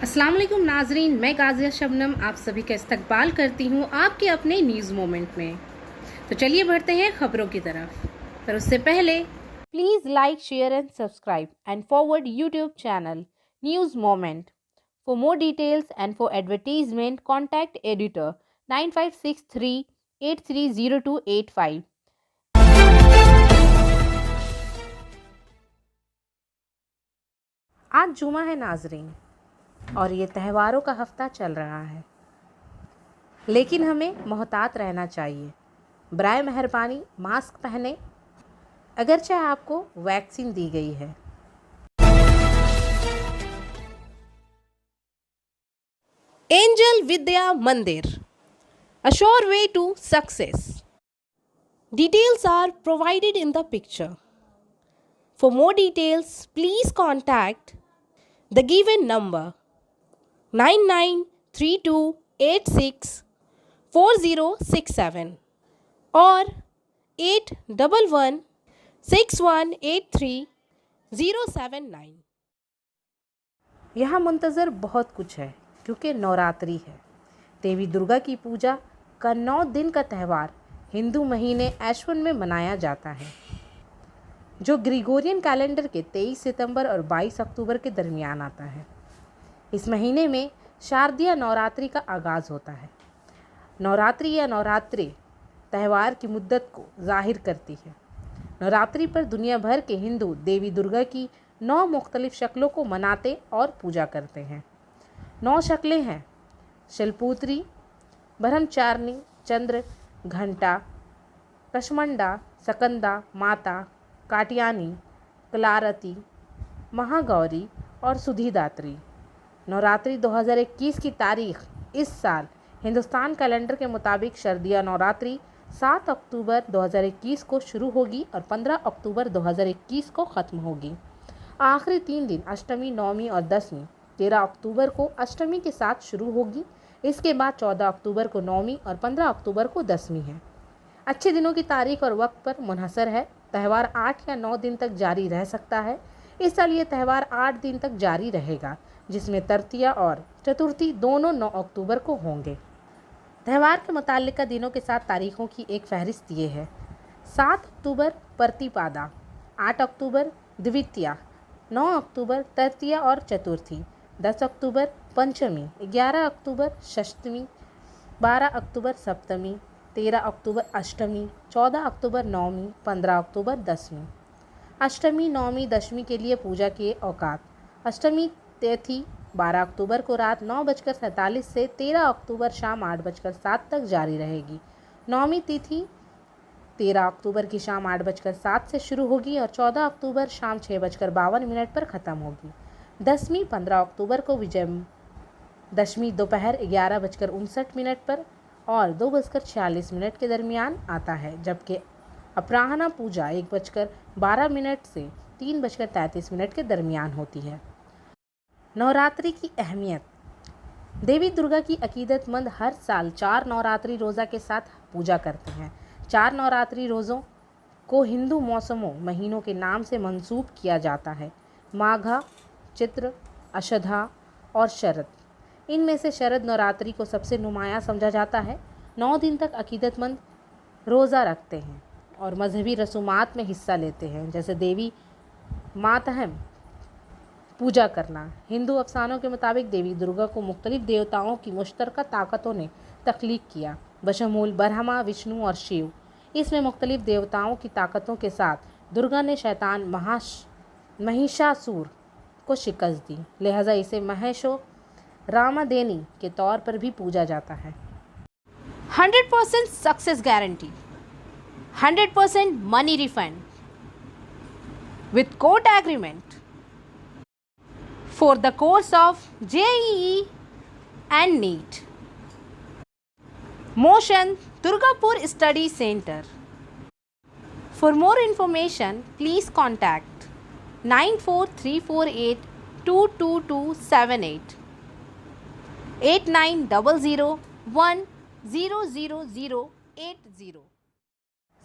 अस्सलाम वालेकुम नाजरीन, मैं गाजिया शबनम आप सभी का इस्तकबाल करती हूँ आपके अपने न्यूज़ मोमेंट में। तो चलिए बढ़ते हैं खबरों की तरफ, पर उससे पहले please like, share and subscribe and forward YouTube channel news moment. For more details and for advertisement contact editor 9563830285। आज जुमा है नाजरीन, और ये त्योहारों का हफ्ता चल रहा है, लेकिन हमें मोहतात रहना चाहिए। बराए मेहरबानी मास्क पहने, अगरचे आपको वैक्सीन दी गई है। एंजल विद्या मंदिर, a sure way to success. Details are provided in the picture. For more details, please contact the given number 9932864067 or 8161830079। यहाँ मुंतज़र बहुत कुछ है, क्योंकि नवरात्रि है। देवी दुर्गा की पूजा का 9 दिन का त्यौहार हिंदू महीने ऐश्वन में मनाया जाता है, जो ग्रिगोरियन कैलेंडर के 23 सितंबर और 22 अक्टूबर के दरमियान आता है। इस महीने में शारदीय नवरात्रि का आगाज़ होता है। नवरात्रि या नवरात्रि त्यौहार की मुद्दत को जाहिर करती है। नवरात्रि पर दुनिया भर के हिंदू देवी दुर्गा की 9 मुख्तलिफ शक्लों को मनाते और पूजा करते हैं। 9 शक्लें हैं: शैलपुत्री, ब्रह्मचारिणी, चंद्र घंटा, कशमंडा, सकंदा माता, कात्यायनी, कलारती, महागौरी और सुधीदात्री। नवरात्रि 2021 की तारीख इस साल हिंदुस्तान कैलेंडर के मुताबिक शारदीय नवरात्रि 7 अक्टूबर 2021 को शुरू होगी और 15 अक्टूबर 2021 को ख़त्म होगी। आखिरी 3 दिन अष्टमी, नवमी और दसवीं 13 अक्टूबर को अष्टमी के साथ शुरू होगी। इसके बाद 14 अक्टूबर को नवमी और 15 अक्टूबर को दसवीं है। अच्छे दिनों की तारीख और वक्त पर मुनहसर है। त्यौहार 8 या 9 दिन तक जारी रह सकता है। इस साल ये त्यौहार 8 दिन तक जारी रहेगा, जिसमें तृतीया और चतुर्थी दोनों 9 अक्टूबर को होंगे। त्यौहार के मुताल्लिका दिनों के साथ तारीखों की एक फहरिस्त ये है: 7 अक्टूबर प्रतिपादा, 8 अक्टूबर द्वितीया, 9 अक्टूबर तृतीया और चतुर्थी, 10 अक्टूबर पंचमी, 11 अक्टूबर षष्ठमी, 12 अक्टूबर सप्तमी, 13 अक्टूबर अष्टमी, 14 अक्टूबर नवमी, 15 अक्टूबर दसवीं। अष्टमी, नवमी, दशमी के लिए पूजा के औकात: अष्टमी तिथि 12 अक्टूबर को रात 9:47 से 13 अक्टूबर शाम 8:07 तक जारी रहेगी। नवमी तिथि 13 अक्टूबर की शाम 8:07 से शुरू होगी और 14 अक्टूबर शाम 6:52 पर ख़त्म होगी। दसवीं 15 अक्टूबर को विजयदशमी दोपहर 11:59 पर और 2:46 के दरमियान आता है, जबकि अपराह्न पूजा 1:12 से 3:33 के दरमियान होती है। नवरात्रि की अहमियत: देवी दुर्गा की अकीदतमंद हर साल 4 नवरात्रि रोज़ा के साथ पूजा करते हैं। 4 नवरात्रि रोज़ों को हिंदू मौसमों महीनों के नाम से मंसूब किया जाता है: माघा, चित्र, अषाढ़ा और शरद। इनमें से शरद नवरात्रि को सबसे नुमायाँ समझा जाता है। 9 दिन तक अकीदतमंद रोज़ा रखते हैं और मजहबी रसूमात में हिस्सा लेते हैं, जैसे देवी मातहम पूजा करना। हिंदू अफसानों के मुताबिक देवी दुर्गा को मुख्तलिफ देवताओं की मुश्तरका ताकतों ने तख्लीक किया, बशमूल ब्रह्मा, विष्णु और शिव। इसमें मुख्तलिफ देवताओं की ताकतों के साथ दुर्गा ने शैतान महिषासुर को शिकस्त दी, लिहाजा इसे महेशो रामादेनी के तौर पर भी पूजा जाता है। 100% success guarantee, 100% money refund with court agreement for the course of JEE and NEET. Motion Durgapur Study Center. For more information, please contact 943482278 8900100080।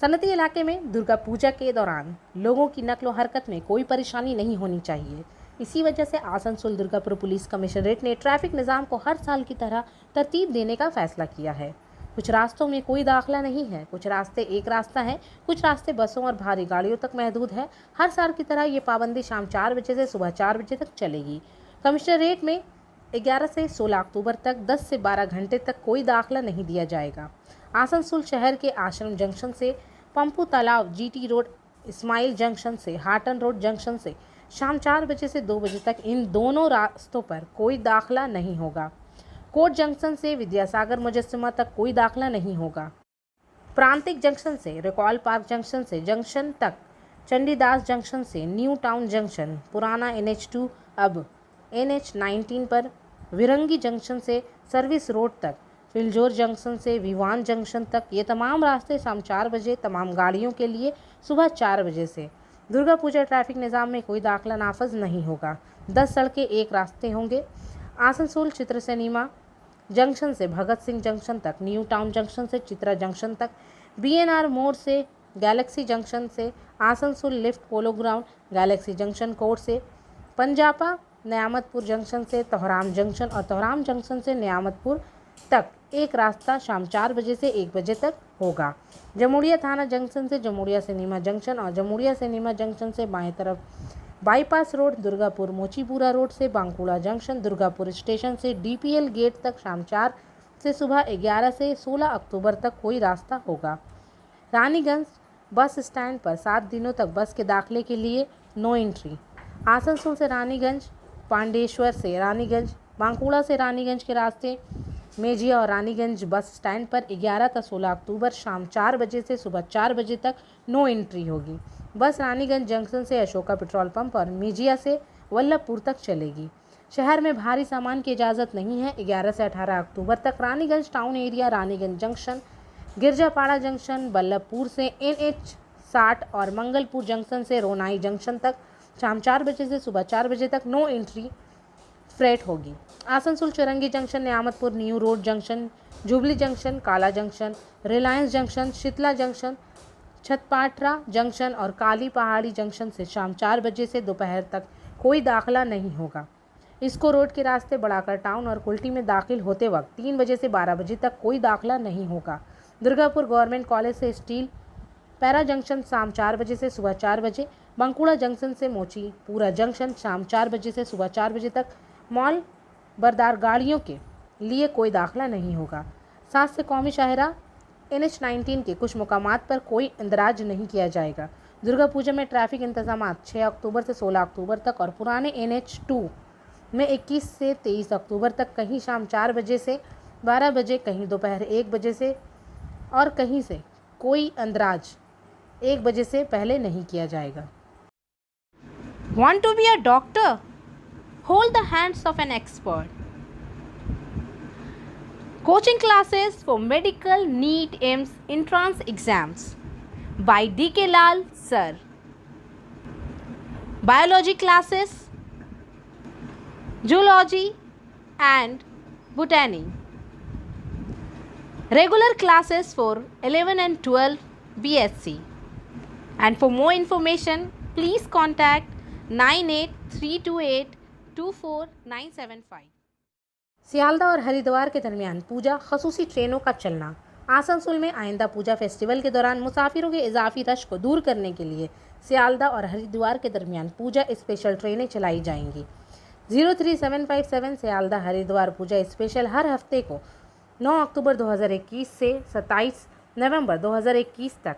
सनती इलाके में दुर्गा पूजा के दौरान लोगों की नक्ल व हरकत में कोई परेशानी नहीं होनी चाहिए। इसी वजह से आसनसोल दुर्गापुर पुलिस कमिश्नरेट ने ट्रैफिक निज़ाम को हर साल की तरह तरतीब देने का फैसला किया है। कुछ रास्तों में कोई दाखिला नहीं है, कुछ रास्ते एक रास्ता है, कुछ रास्ते बसों और भारी गाड़ियों तक महदूद है। हर साल की तरह ये पाबंदी शाम 4 बजे से सुबह 4 बजे तक चलेगी। कमिश्नरेट में 11 से 16 अक्टूबर तक 10 से 12 घंटे तक कोई दाखिला नहीं दिया जाएगा। आसनसोल शहर के आश्रम जंक्शन से पंपू तालाब, जीटी रोड, इस्माइल जंक्शन से हाटन रोड जंक्शन से शाम 4 बजे से 2 बजे तक इन दोनों रास्तों पर कोई दाखिला नहीं होगा। कोट जंक्शन से विद्यासागर मुजस्समा तक कोई दाखिला नहीं होगा। प्रांतिक जंक्शन से रिकॉल पार्क जंक्शन से जंक्शन तक, चंडीदास जंक्शन से न्यू टाउन जंक्शन, पुराना NH2 अब NH19 पर, विरंगी जंक्शन से सर्विस रोड तक, फिलजोर जंक्शन से विवान जंक्शन तक, ये तमाम रास्ते शाम 4 बजे तमाम गाड़ियों के लिए सुबह 4 बजे से। दुर्गा पूजा ट्रैफिक निज़ाम में कोई दाखिला नाफज नहीं होगा। 10 सड़कें एक रास्ते होंगे। आसनसोल चित्र सिनेमा जंक्शन से भगत सिंह जंक्शन तक, न्यू टाउन जंक्शन से चित्रा जंक्शन तक, BNR मोड़ से गैलेक्सी जंक्शन से Asansol lift polo ground, Galaxy junction court से पंजापा, न्यामतपुर जंक्शन से तोहराम जंक्शन और तोहराम जंक्शन से न्यामतपुर तक एक रास्ता शाम 4 बजे से 1 बजे तक होगा। जमुड़िया थाना जंक्शन से जमुड़िया सिनेमा जंक्शन और जमुड़िया सिनेमा जंक्शन से बाएं तरफ bypass road, Durgapur Mochipura road से बांकुड़ा जंक्शन, दुर्गापुर स्टेशन से DPL गेट तक शाम 4 से सुबह 11 से 16 अक्टूबर तक कोई रास्ता होगा। रानीगंज बस स्टैंड पर 7 दिनों तक बस के दाखिले के लिए नो एंट्री। आसनसोल से रानीगंज, पांडेश्वर से रानीगंज, बांकुड़ा से रानीगंज के रास्ते मेजिया और रानीगंज बस स्टैंड पर 11 से 16 अक्टूबर शाम 4 बजे से सुबह 4 बजे तक नो एंट्री होगी। बस रानीगंज जंक्शन से अशोका पेट्रोल पंप और मेजिया से वल्लभपुर तक चलेगी। शहर में भारी सामान की इजाज़त नहीं है। 11 से 18 अक्टूबर तक Raniganj town area, Raniganj junction, Girjapara junction, Ballabhpur से NH60 और मंगलपुर जंक्शन से रोनाई जंक्शन तक शाम 4 बजे से सुबह 4 बजे तक नो एंट्री फ्रेट होगी। Asansol Chowrangi junction, Neamatpur new road junction, jubilee junction, Kala junction, Reliance junction, Sheetla junction, Chhatpatra junction और काली पहाड़ी जंक्शन से शाम 4 बजे से दोपहर तक कोई दाखिला नहीं होगा। इसको रोड के रास्ते बढ़ाकर टाउन और कुल्टी में दाखिल होते वक्त 3 बजे से 12 बजे तक कोई दाखिला नहीं होगा। दुर्गापुर गवर्नमेंट कॉलेज से स्टील पैरा जंक्शन शाम 4 बजे से सुबह 4 बजे, बांकुड़ा जंक्शन से मोची पूरा जंक्शन शाम 4 बजे से सुबह 4 बजे तक मॉल बरदार गाड़ियों के लिए कोई दाखिला नहीं होगा। 7 से कौमी शाहरा NH19 के कुछ मुकामात पर कोई इंदराज नहीं किया जाएगा। दुर्गा पूजा में ट्रैफिक इंतजाम 6 अक्टूबर से 16 अक्टूबर तक और पुराने NH2 में 21 से 23 अक्टूबर तक कहीं शाम 4 बजे से 12 बजे, कहीं दोपहर 1 बजे से और कहीं से कोई अंदराज 1 बजे से पहले नहीं किया जाएगा। Want to be a doctor? Hold the hands of an expert. Coaching classes for medical NEET AIMS entrance exams by D.K. Lal Sir. Biology classes, zoology and botany. Regular classes for 11 and 12 BSc. And for more information, please contact 9832824975. Sealdah और हरिद्वार के दरमियान पूजा खसूसी ट्रेनों का चलना। आसनसोल में आइंदा पूजा festival के दौरान मुसाफिरों के इजाफी रश को दूर करने के लिए सियालदा और हरिद्वार के दरमियान पूजा स्पेशल ट्रेनें चलाई जाएंगी। 03757 सियालदा हरिद्वार पूजा स्पेशल हर हफ्ते को 9 अक्टूबर 2021 से 27 नवंबर 2021 तक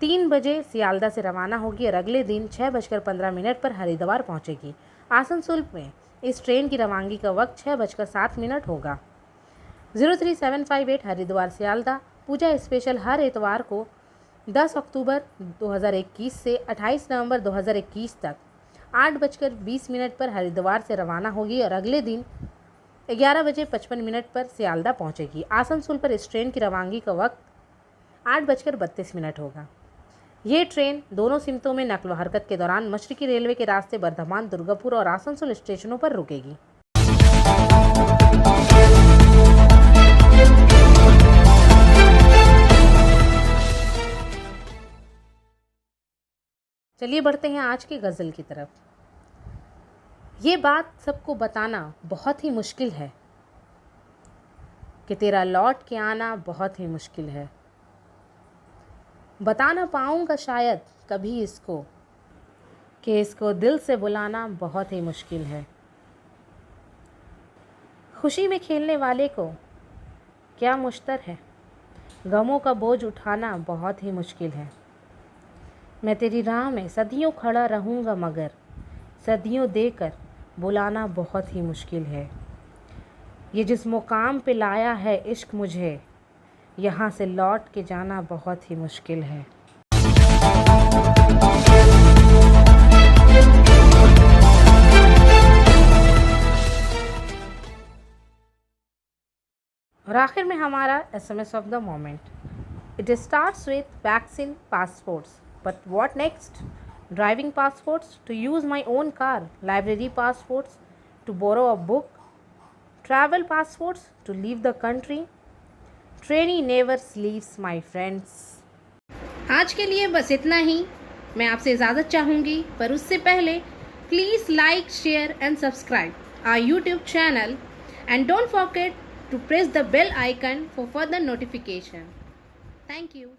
3 बजे सियालदा से रवाना होगी और अगले दिन 6:15 पर हरिद्वार पहुंचेगी। आसनसोल में इस ट्रेन की रवानगी का वक्त 6:07 होगा। 03758 हरिद्वार सियालदा पूजा स्पेशल हर इतवार को 10 अक्टूबर 2021 से 28 नवंबर 2021 तक 8:20 पर हरिद्वार से रवाना होगी और अगले दिन 11:55 पर सियालदा पहुंचेगी। आसनसोल पर इस ट्रेन की रवानगी का वक्त 8:32 होगा। ये ट्रेन दोनों सिमतों में नकल व हरकत के दौरान मशरकी रेलवे के रास्ते बर्धमान, दुर्गापुर और आसनसोल स्टेशनों पर रुकेगी। चलिए बढ़ते हैं आज की गज़ल की तरफ। ये बात सबको बताना बहुत ही मुश्किल है कि तेरा लौट के आना बहुत ही मुश्किल है। बता ना पाऊँगा शायद कभी इसको कि इसको दिल से बुलाना बहुत ही मुश्किल है। खुशी में खेलने वाले को क्या मुश्तर है, गमों का बोझ उठाना बहुत ही मुश्किल है। मैं तेरी राह में सदियों खड़ा रहूँगा मगर सदियों देकर बुलाना बहुत ही मुश्किल है। ये जिस मुकाम पे लाया है इश्क मुझे, यहाँ से लौट के जाना बहुत ही मुश्किल है। और आखिर में हमारा SMS of the moment, it starts with vaccine passports but what next, driving passports to use my own car, library passports to borrow a book, travel passports to leave the country, trainee never sleeves my friends. आज के लिए बस इतना ही। मैं आपसे इजाज़त चाहूँगी, पर उससे पहले please like, share and subscribe our YouTube channel and don't forget to press the bell icon for further notification. Thank you.